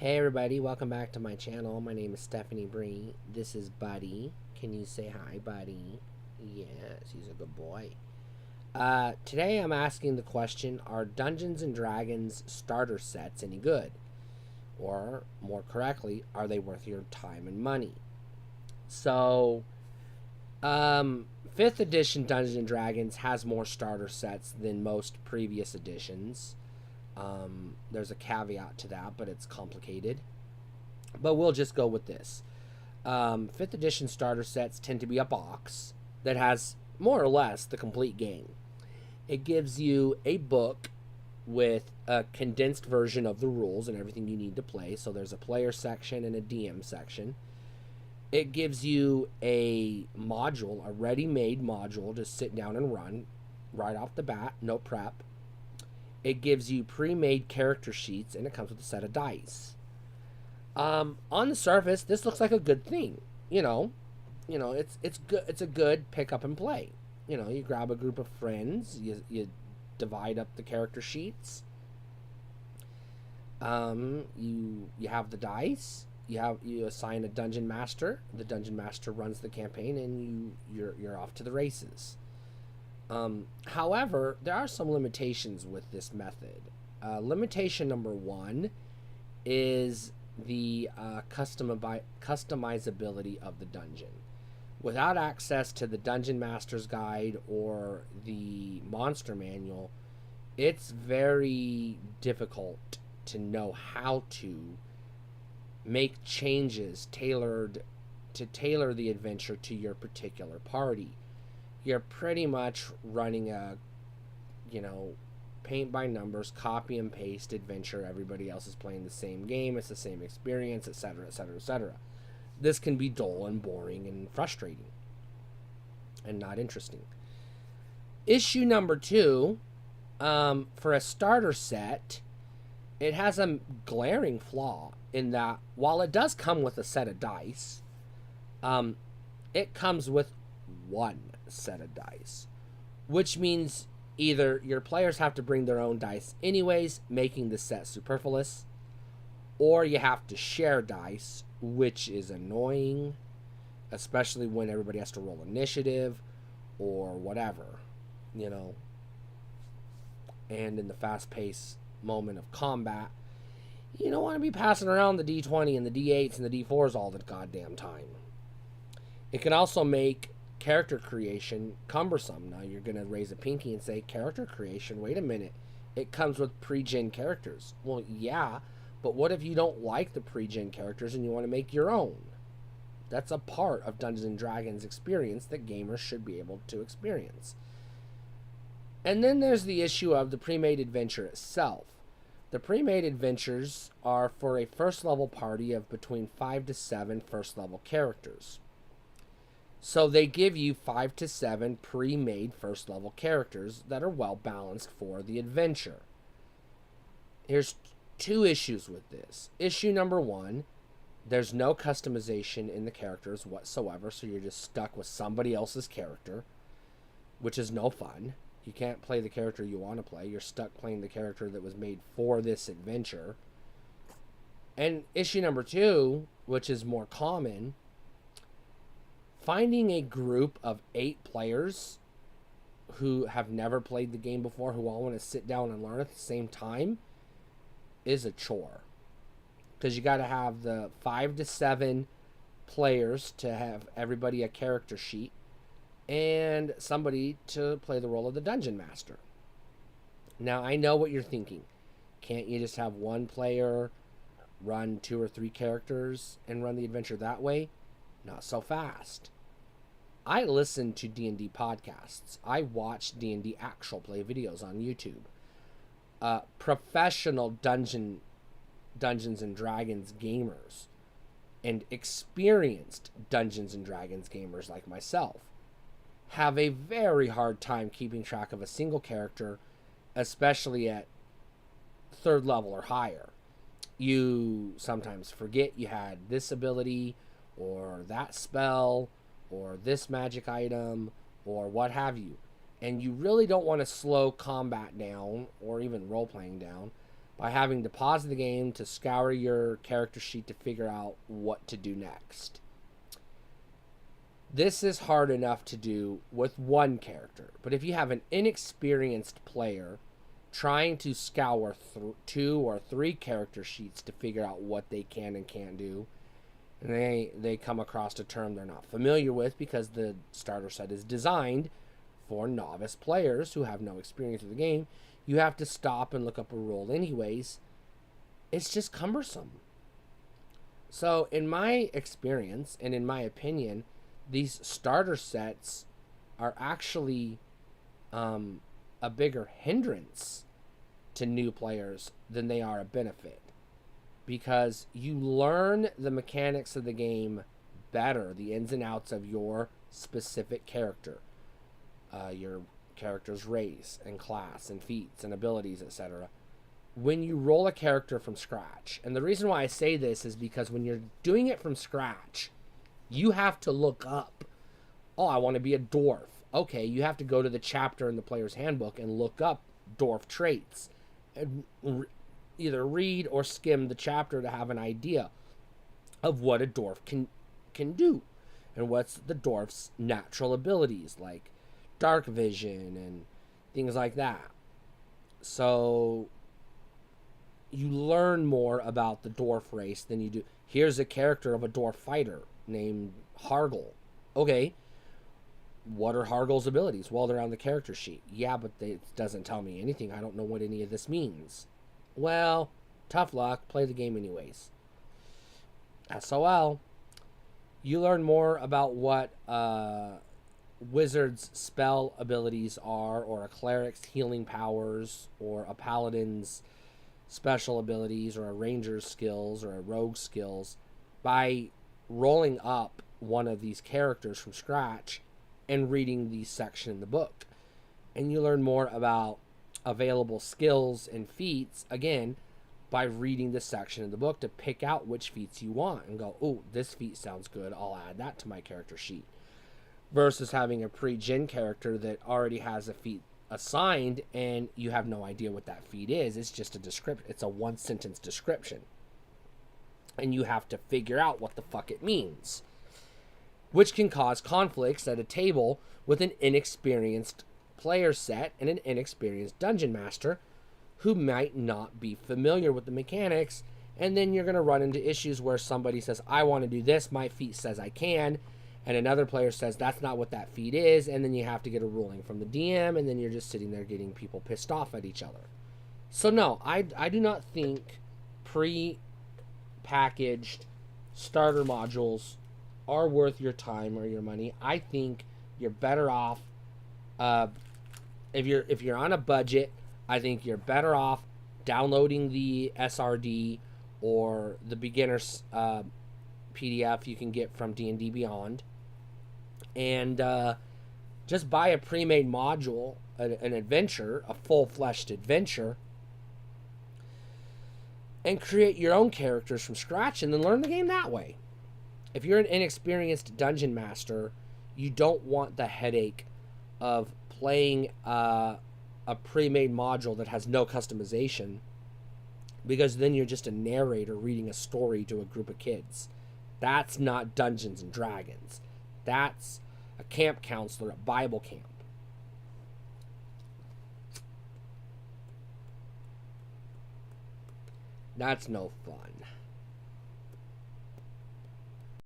Hey everybody, welcome back to my channel. My name is Stephanie Bree. This is Buddy. Can you say hi, Buddy? Yes, he's a good boy. Today I'm asking the question, are Dungeons and Dragons starter sets any good? Or, more correctly, are they worth your time and money? So, 5th edition Dungeons and Dragons has more starter sets than most previous editions. There's a caveat to that, but it's complicated. But we'll just go with this. 5th edition starter sets tend to be a box that has more or less the complete game. It gives you a book with a condensed version of the rules and everything you need to play. So there's a player section and a DM section. It gives you a module, a ready-made module to sit down and run right off the bat, no prep. It gives you pre-made character sheets, and it comes with a set of dice. On the surface, this looks like a good thing. It's good. It's a good pick up and play. You grab a group of friends, you divide up the character sheets. You have the dice. You assign a dungeon master. The dungeon master runs the campaign, and you're off to the races. However, there are some limitations with this method. Limitation number one is the customizability of the dungeon. Without access to the Dungeon Master's Guide or the Monster Manual, it's very difficult to know how to make changes tailored to tailor the adventure to your particular party. You're pretty much running a, paint by numbers, copy and paste adventure. Everybody else is playing the same game. It's the same experience, etc., etc., etc. This can be dull and boring and frustrating and not interesting. Issue number two, for a starter set, it has a glaring flaw in that while it does come with a set of dice, it comes with one set of dice, which means either your players have to bring their own dice anyways, making the set superfluous, or you have to share dice, which is annoying, especially when everybody has to roll initiative or whatever, and in the fast-paced moment of combat, you don't want to be passing around the D20 and the D8s and the D4s all the goddamn time. It can also make character creation cumbersome. Now you're going to raise a pinky and say, character creation, wait a minute, it comes with pre-gen characters. Well, yeah, but what if you don't like the pre-gen characters and you want to make your own? That's a part of Dungeons & Dragons experience that gamers should be able to experience. And then there's the issue of the pre-made adventure itself. The pre-made adventures are for a first level party of between 5 to 7 first level characters. So they give you 5 to 7 pre-made first level characters that are well balanced for the adventure. Here's two issues with this. Issue number one, there's no customization in the characters whatsoever, so you're just stuck with somebody else's character, which is no fun. You can't play the character you want to play. You're stuck playing the character that was made for this adventure. And issue number two, which is more common, finding a group of 8 players who have never played the game before, who all want to sit down and learn at the same time, is a chore. Because you got to have the 5 to 7 players to have everybody a character sheet, and somebody to play the role of the Dungeon Master. Now, I know what you're thinking. Can't you just have one player run 2 or 3 characters and run the adventure that way? Not so fast. I listen to D&D podcasts. I watch D&D actual play videos on YouTube. Professional Dungeons and Dragons gamers and experienced Dungeons and Dragons gamers like myself have a very hard time keeping track of a single character, especially at 3rd level or higher. You sometimes forget you had this ability or that spell or this magic item or what have you. And you really don't want to slow combat down or even role-playing down by having to pause the game to scour your character sheet to figure out what to do next. This is hard enough to do with one character, but if you have an inexperienced player trying to scour 2 or 3 character sheets to figure out what they can and can't do, and they come across a term they're not familiar with because the starter set is designed for novice players who have no experience with the game, you have to stop and look up a rule anyways. It's just cumbersome. So in my experience and in my opinion, these starter sets are actually a bigger hindrance to new players than they are a benefit, because you learn the mechanics of the game better, the ins and outs of your specific character, your character's race and class and feats and abilities, etc., when you roll a character from scratch. And the reason why I say this is because when you're doing it from scratch, you have to look up, oh, I want to be a dwarf. Okay, you have to go to the chapter in the player's handbook and look up dwarf traits, and either read or skim the chapter to have an idea of what a dwarf can do and what's the dwarf's natural abilities, like dark vision and things like that. So you learn more about the dwarf race than you do. Here's a character of a dwarf fighter named Hargle. Okay, what are Hargle's abilities? Well, they're on the character sheet. Yeah, but it doesn't tell me anything. I don't know what any of this means. Well, tough luck. Play the game anyways. SOL. You learn more about what wizard's spell abilities are, or a cleric's healing powers, or a paladin's special abilities, or a ranger's skills, or a rogue's skills, by rolling up one of these characters from scratch and reading the section in the book. And you learn more about available skills and feats, again, by reading the section in the book to pick out which feats you want and go, oh, this feat sounds good, I'll add that to my character sheet. Versus having a pre-gen character that already has a feat assigned and you have no idea what that feat is. It's just a description. It's a one-sentence description. And you have to figure out what the fuck it means, which can cause conflicts at a table with an inexperienced player set and an inexperienced dungeon master who might not be familiar with the mechanics. And then you're going to run into issues where somebody says, I want to do this, my feat says I can, and another player says that's not what that feat is, and then you have to get a ruling from the DM, and then you're just sitting there getting people pissed off at each other. So no, I do not think pre-packaged starter modules are worth your time or your money. I think you're better off if you're on a budget. I think you're better off downloading the SRD or the beginner's PDF you can get from D&D Beyond, and just buy a pre-made module, an adventure, a full-fleshed adventure, and create your own characters from scratch and then learn the game that way. If you're an inexperienced dungeon master, you don't want the headache of playing a pre-made module that has no customization, because then you're just a narrator reading a story to a group of kids. That's not Dungeons and Dragons. That's a camp counselor at Bible camp. That's no fun.